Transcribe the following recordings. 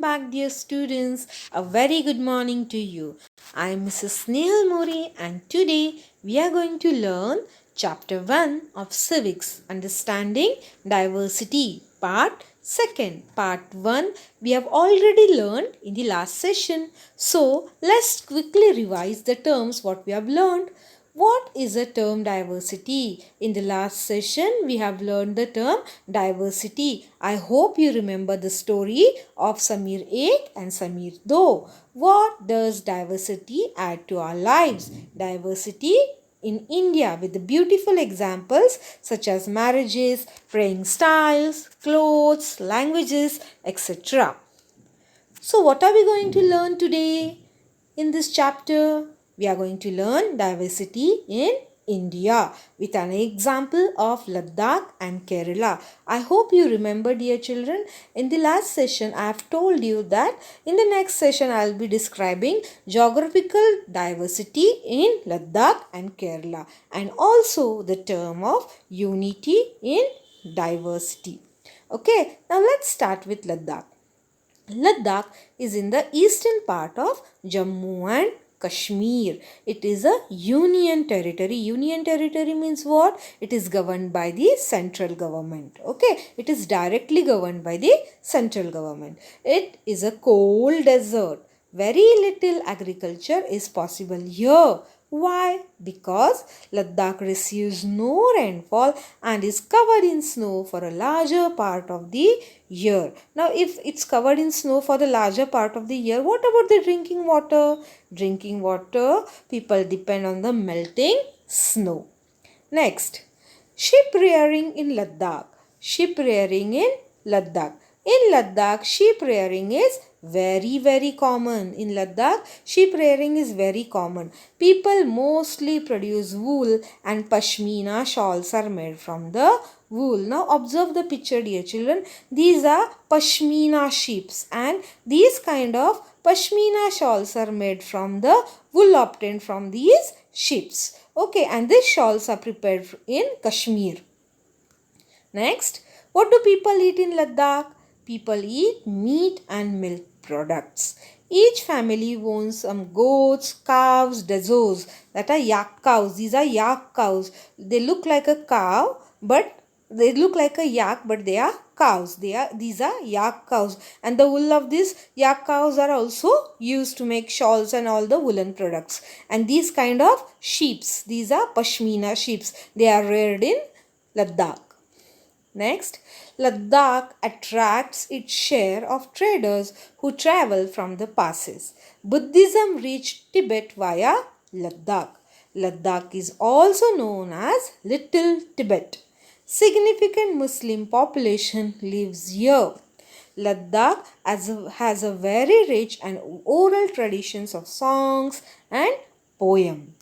back, dear students. A very good morning to you. I am Mrs. Snehal Mori, and today we are going to learn Chapter 1 of Civics, Understanding Diversity, Part 2. Part 1 we have already learned in the last session. So, let's quickly revise the terms what we have learned. What is a term diversity? In the last session, we have learned the term diversity. I hope you remember the story of Samir Ek and Samir Do. What does diversity add to our lives? Diversity in India with the beautiful examples such as marriages, praying styles, clothes, languages, etc. So, what are we going to learn today in this chapter? We are going to learn diversity in India with an example of Ladakh and Kerala. I hope you remember, dear children, in the last session I have told you that in the next session I will be describing geographical diversity in Ladakh and Kerala and also the term of unity in diversity. Okay, now let's start with Ladakh. Ladakh is in the eastern part of Jammu and Kashmir. It is a union territory. Union territory means what? It is governed by the central government. Okay, it is directly governed by the central government. It is a cold desert. Very little agriculture is possible here. Why? Because Ladakh receives no rainfall and is covered in snow for a larger part of the year. Now, if it's covered in snow for the larger part of the year, what about the drinking water? Drinking water, people depend on the melting snow. Next, sheep rearing in Ladakh. Sheep rearing in Ladakh. In Ladakh, sheep rearing is very common. In Ladakh, sheep rearing is very common. People mostly produce wool and pashmina shawls are made from the wool. Now observe the picture, dear children. These are pashmina sheeps and these kind of pashmina shawls are made from the wool obtained from these sheeps. Okay, and these shawls are prepared in Kashmir. Next, what do people eat in Ladakh? People eat meat and milk products. Each family owns some goats, cows, dazos that are yak cows. These are yak cows. They look like a cow, but they look like a yak, but they are cows. These are yak cows, and the wool of these yak cows are also used to make shawls and all the woolen products. And these kind of sheeps, these are pashmina sheeps. They are reared in Ladakh. Next, Ladakh attracts its share of traders who travel from the passes. Buddhism reached Tibet via Ladakh. Ladakh is also known as Little Tibet. Significant Muslim population lives here. Ladakh has a very rich and oral traditions of songs and poem.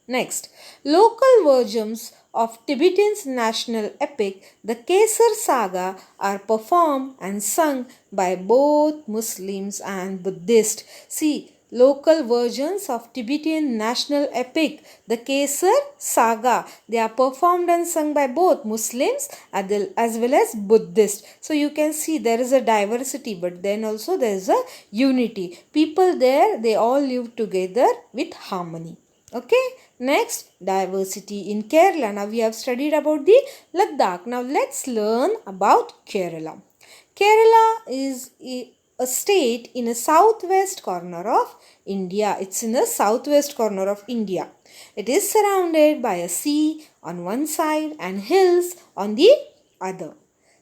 Next, local versions of Tibetan's national epic, the Kesar Saga, are performed and sung by both Muslims and Buddhists. See, local versions of Tibetan national epic, the Kesar Saga, they are performed and sung by both Muslims as well as Buddhists. So you can see there is a diversity, but then also there is a unity. People there, they all live together with harmony. Okay, next, diversity in Kerala. Now we have studied about the Ladakh. Now let's learn about Kerala. Kerala is a state in a southwest corner of India. It's in the southwest corner of India. It is surrounded by a sea on one side and hills on the other.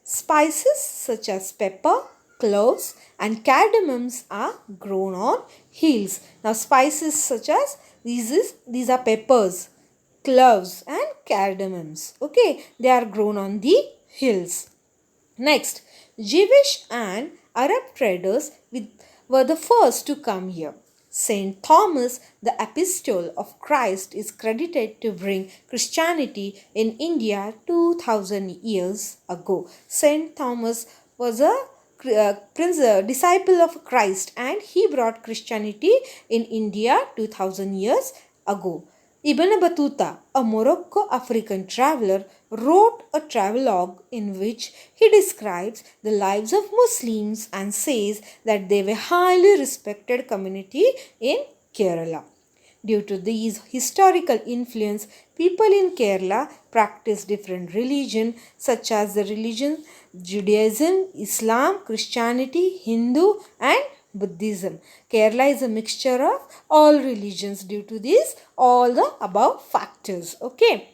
Spices such as pepper, cloves and cardamoms are grown on hills. Now spices such as these are peppers, cloves and cardamoms. Okay, they are grown on the hills. Next, Jewish and Arab traders were the first to come here. Saint Thomas, the apostle of Christ, is credited to bring Christianity in India 2000 years ago. Saint Thomas was a disciple of Christ and he brought Christianity in India 2000 years ago. Ibn Battuta, a Morocco-African traveler, wrote a travelogue in which he describes the lives of Muslims and says that they were highly respected community in Kerala. Due to these historical influence, people in Kerala practice different religion such as the religion Judaism, Islam, Christianity, Hindu and Buddhism. Kerala is a mixture of all religions due to these all the above factors. Okay.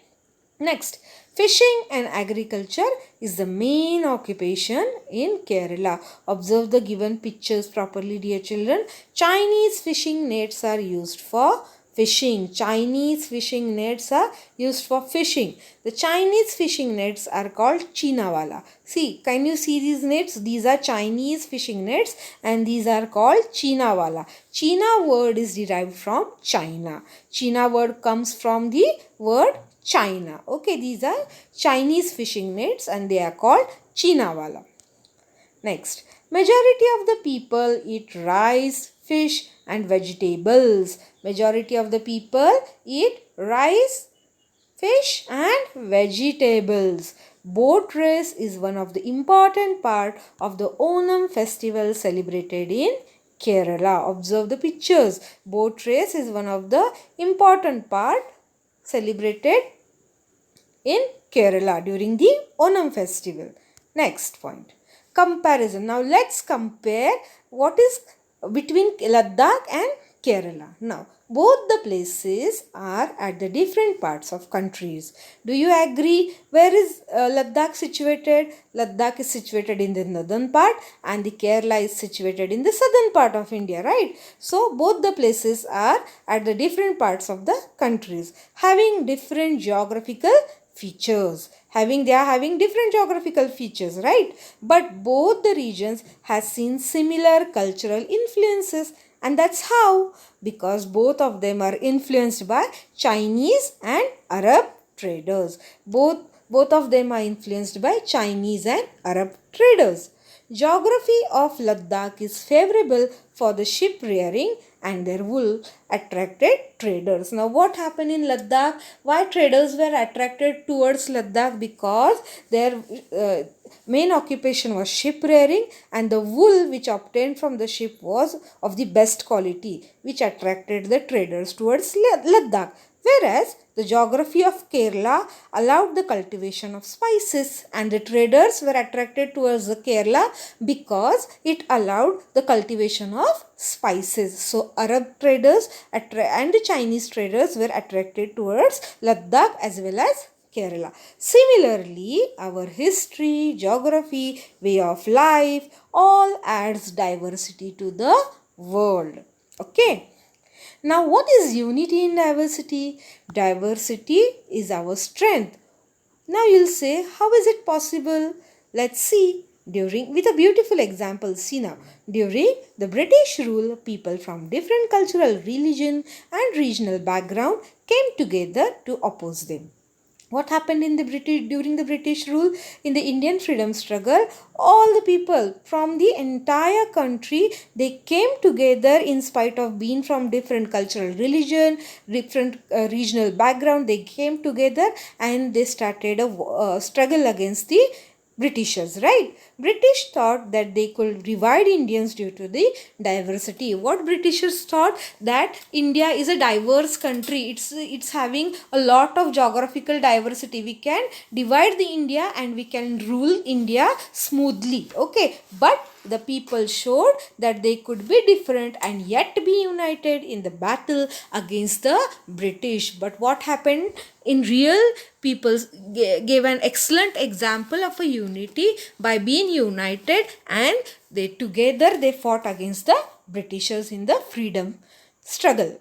Next, fishing and agriculture is the main occupation in Kerala. Observe the given pictures properly, dear children. Chinese fishing nets are used for fishing. Chinese fishing nets are used for fishing. The Chinese fishing nets are called Chinawala. See, can you see these nets? These are Chinese fishing nets and these are called Chinawala. China word is derived from China. China word comes from the word China. Okay, these are Chinese fishing nets and they are called Chinawala. Next, majority of the people eat rice, fish and vegetables. Majority of the people eat rice, fish and vegetables. Boat race is one of the important part of the Onam festival celebrated in Kerala. Observe the pictures. Boat race is one of the important part celebrated in Kerala during the Onam festival. Next point, comparison. Now let's compare what is between Ladakh and Kerala. Now both the places are at the different parts of countries. Do you agree? Where is Ladakh situated? Ladakh is situated in the northern part and the Kerala is situated in the southern part of India, right? So both the places are at the different parts of the countries, having different geographical features. They are having different geographical features, right? But both the regions has seen similar cultural influences, and that's how, because both of them are influenced by Chinese and Arab traders. Both of them are influenced by Chinese and Arab traders. Geography of Ladakh is favorable for the sheep rearing and their wool attracted traders. Now what happened in Ladakh? Why traders were attracted towards Ladakh? Because their main occupation was sheep rearing and the wool which obtained from the sheep was of the best quality, which attracted the traders towards Ladakh. Whereas the geography of Kerala allowed the cultivation of spices and the traders were attracted towards the Kerala because it allowed the cultivation of spices. So Arab traders and the Chinese traders were attracted towards Ladakh as well as Kerala. Similarly, our history, geography, way of life all adds diversity to the world. Okay. Now, what is unity in diversity? Diversity is our strength. Now, you'll say, how is it possible? Let's see. With a beautiful example, see now. During the British rule, people from different cultural, religion and regional background came together to oppose them. What happened during the British rule? In the Indian freedom struggle, all the people from the entire country, they came together in spite of being from different cultural religion, different regional background. They came together and they started a struggle against the Britishers, right? British thought that they could divide Indians due to the diversity. What Britishers thought? That India is a diverse country. It's having a lot of geographical diversity. We can divide the India and we can rule India smoothly. Okay, but the people showed that they could be different and yet be united in the battle against the British. But what happened? In real, people gave an excellent example of a unity by being united and they fought against the Britishers in the freedom struggle.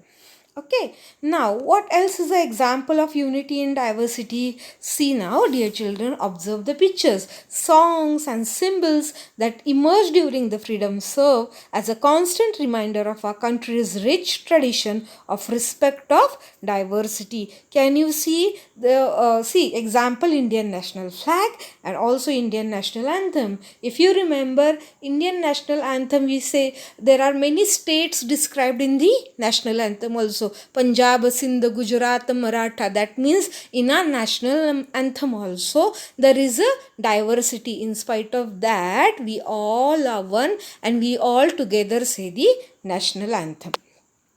Okay, now what else is an example of unity in diversity? See now, dear children, observe the pictures. Songs and symbols that emerged during the freedom serve as a constant reminder of our country's rich tradition of respect of diversity. Can you see example Indian national flag and also Indian national anthem? If you remember Indian national anthem, we say there are many states described in the national anthem also. also. Punjab, Sindh, Gujarat, Maratha. That means in our national anthem also there is a diversity. In spite of that, we all are one and we all together say the national anthem.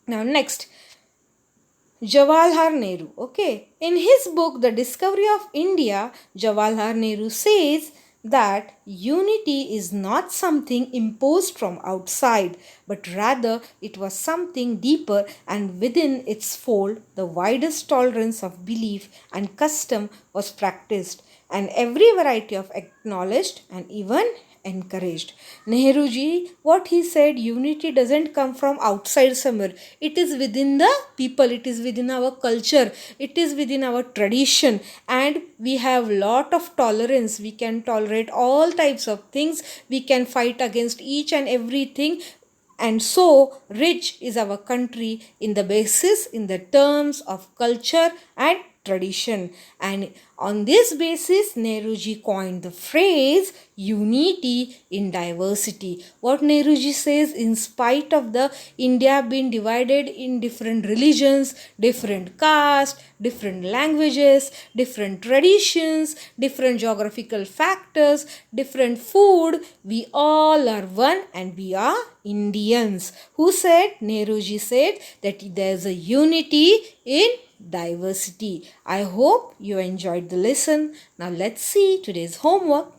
Now next, Jawaharlal Nehru. Okay, in his book The Discovery of India, Jawaharlal Nehru says that unity is not something imposed from outside, but rather it was something deeper, and within its fold the widest tolerance of belief and custom was practiced, and every variety of acknowledged and even encouraged. Nehruji, what he said, unity doesn't come from outside somewhere. It is within the people, it is within our culture, it is within our tradition, and we have lot of tolerance. We can tolerate all types of things. We can fight against each and everything. And so rich is our country in the basis, in the terms of culture and tradition. And on this basis, Nehruji coined the phrase unity in diversity. What Nehruji says, in spite of the India being divided in different religions, different castes, different languages, different traditions, different geographical factors, different food, we all are one and we are Indians. Who said? Nehruji said that there is a unity in diversity. I hope you enjoyed the lesson. Now let's see today's homework.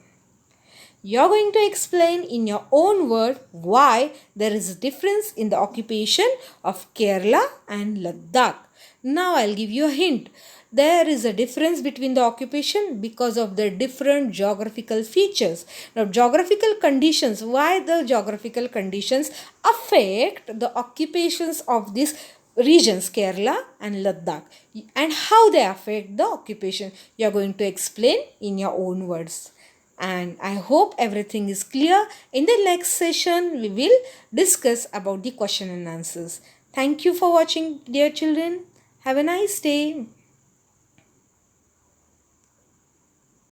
You're going to explain in your own word why there is a difference in the occupation of Kerala and Ladakh. Now I'll give you a hint. There is a difference between the occupation because of the different geographical features. Now, geographical conditions, why the geographical conditions affect the occupations of these regions, Kerala and Ladakh, and how they affect the occupation. You are going to explain in your own words. And I hope everything is clear. In the next session, we will discuss about the question and answers. Thank you for watching, dear children. Have a nice day.